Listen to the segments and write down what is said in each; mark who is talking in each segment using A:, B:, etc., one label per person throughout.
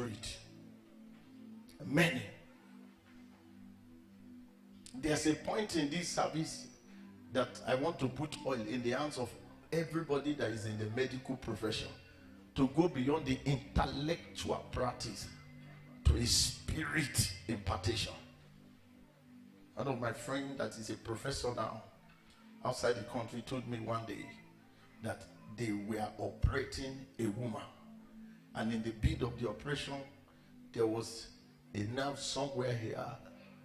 A: through it. Many. There's a point in this service that I want to put oil in the hands of everybody that is in the medical profession to go beyond the intellectual practice to a spirit impartation. One of my friends that is a professor now outside the country told me one day that they were operating a woman, and in the bid of the operation there was a nerve somewhere here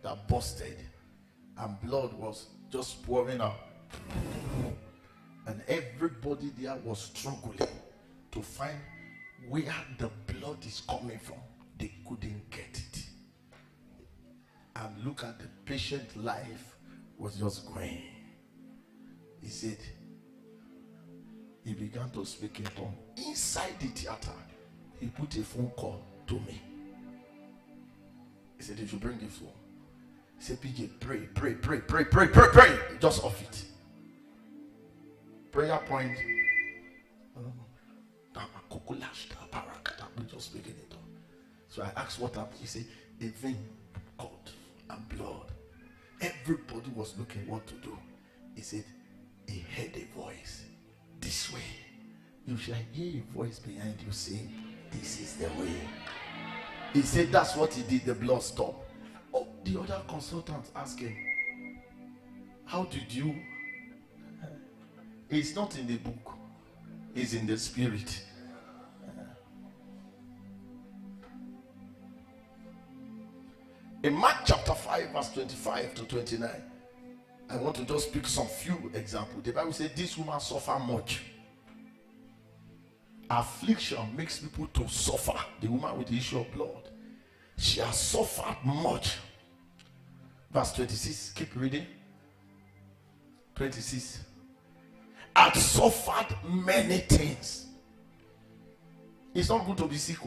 A: that busted and blood was just pouring out, and everybody there was struggling to find where the blood is coming from. They couldn't get it, and look at the patient life was just going. He said he began to speak in tongues inside the theater. He put a phone call to me. He said, if you bring the phone, he said, PJ, pray. Just off it. Prayer point. We just speaking it on. So I asked what happened. He said, a vein cut and blood. Everybody was looking what to do. He said, he heard a voice. This way. You shall hear a voice behind you saying, this is the way. He said that's what he did. The blood stopped. Oh, the other consultant asked him, how did you? It's not in the book. It's in the spirit. In Mark chapter 5 verse 25 to 29, I want to just pick some few examples. The Bible says this woman suffered much. Affliction makes people to suffer. The woman with the issue of blood, she has suffered much. Verse 26, keep reading. 26. Had suffered many things. It's not good to be sick.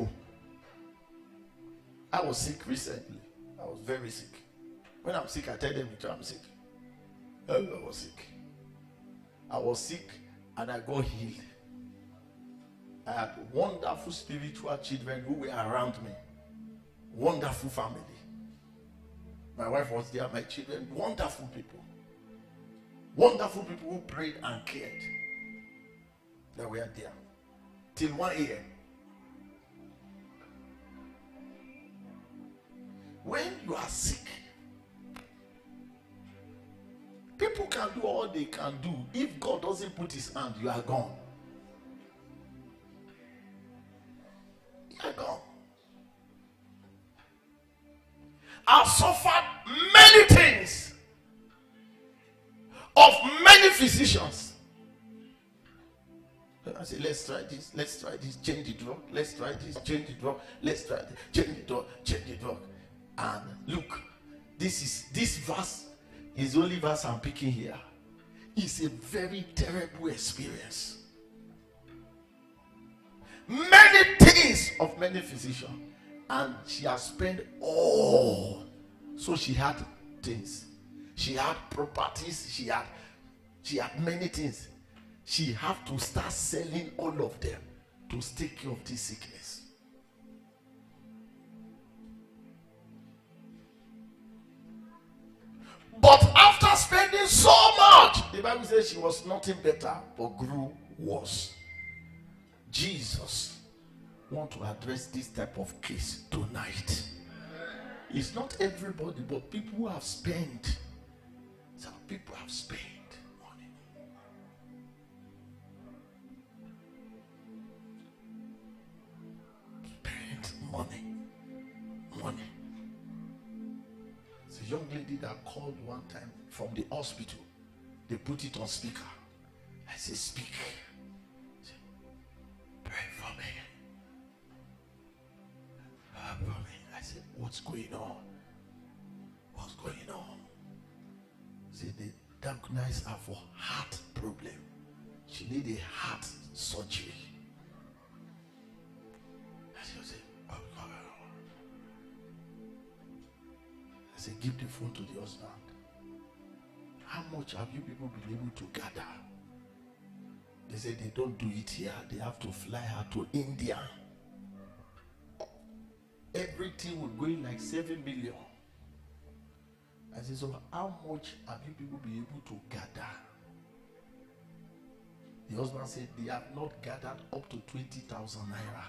A: I was sick recently. I was very sick. When I'm sick, I tell them I'm sick. I was sick. I was sick and I got healed. I had wonderful spiritual children who were around me. Wonderful family. My wife was there, my children, wonderful people. Wonderful people who prayed and cared. They were there. Till 1 a.m. When you are sick, people can do all they can do. If God doesn't put his hand, you are gone. You are gone. I've suffered many things of many physicians. I say, let's try this, change the drug, let's try this, change the drug, let's try this, change the drug. And look, this verse is the only verse I'm picking here. It's a very terrible experience. Many things of many physicians, and she has spent all. So she had things, she had properties, she had many things. She had to start selling all of them to take care of this sickness. But after spending so much, the Bible says she was nothing better but grew worse. Jesus wants to address this type of case tonight. It's not everybody, but people who have spent. Some people have spent money. Spent money. It's a young lady that called one time from the hospital. They put it on speaker. I said, speak. Said, pray for me. Pray for me. I said, what's going on? What's going on? See, they diagnosed her for heart problem. She needed a heart surgery. I said, oh God. I said, give the phone to the husband. How much have you people been able to gather? They said they don't do it here. They have to fly her to India. everything was going like 7 million. I said, so how much have you people been able to gather? The husband said they have not gathered up to 20,000 naira.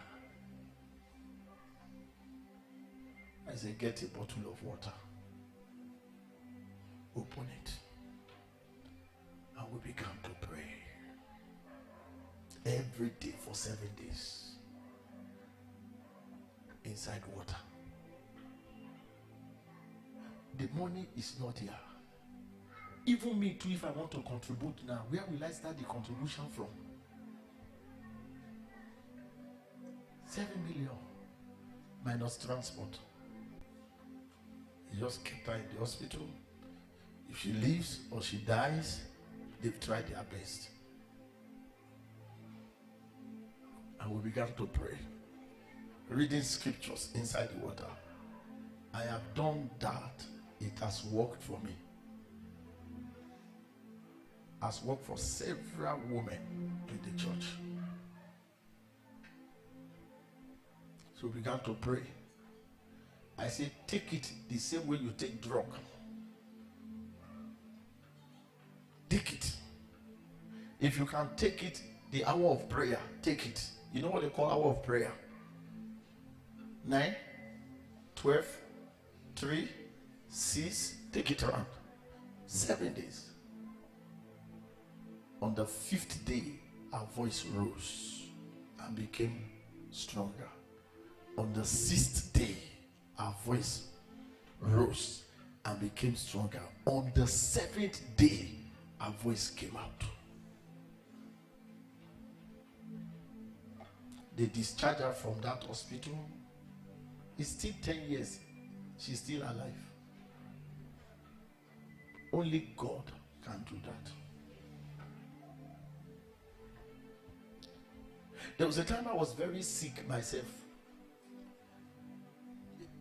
A: I said, get a bottle of water, open it, and we began to pray every day for 7 days inside water. The money is not here. Even me too, if I want to contribute now, where will I start the contribution from? 7 million minus transport. He just kept her in the hospital. If she lives or she dies, they've tried their best. And we began to pray, reading scriptures inside the water. I have done that. It has worked for me. Has worked for several women in the church. So we began to pray. I said, take it the same way you take drug. Take it. If you can take it the hour of prayer, take it. You know what they call hour of prayer? 9, 12, 3, 6, take it around. 7 days. On the 5th day, our voice rose and became stronger. On the 6th day, our voice rose and became stronger. On the 7th day, our voice came out. They discharged her from that hospital. It's still 10 years. She's still alive. Only God can do that. There was a time I was very sick myself.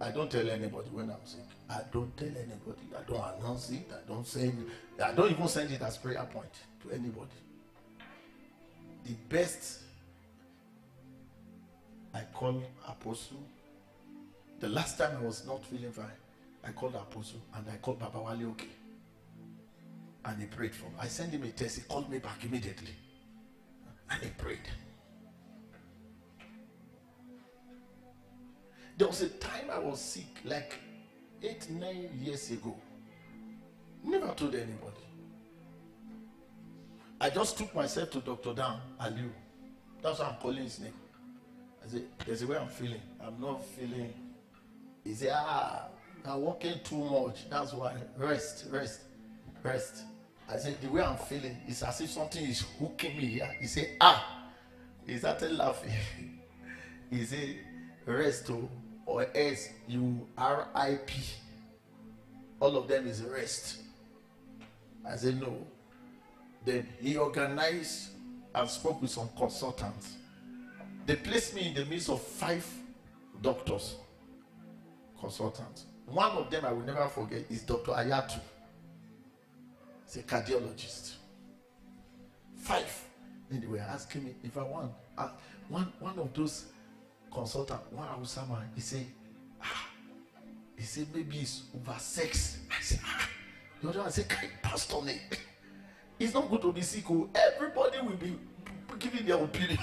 A: I don't tell anybody when I'm sick. I don't tell anybody. I don't announce it. I don't even send it as prayer point to anybody. The best, I call Apostle. The last time I was not feeling fine, I called Apostle and I called Baba Wale Oke. And he prayed for me. I sent him a text. He called me back immediately. And he prayed. There was a time I was sick, like 8-9 years ago. Never told anybody. I just took myself to Dr. Dan Aliu. That's why I'm calling his name. I said, there's a way I'm feeling. I'm not feeling. He said, I'm working too much. That's why. Rest. I said, the way I'm feeling is as if something is hooking me here. He said, He started laughing. He said, rest or S-U-R-I-P. All of them is rest. I said, no. Then he organized and spoke with some consultants. They placed me in the midst of 5 doctors, consultants. One of them I will never forget is Dr. Ayatu. He's a cardiologist. 5. Then they were asking me if I want. One of those consultants, one Hausa man, he said maybe it's over sex. I said, The other one said, Pastor, it's not good to be sick. Everybody will be giving their opinion.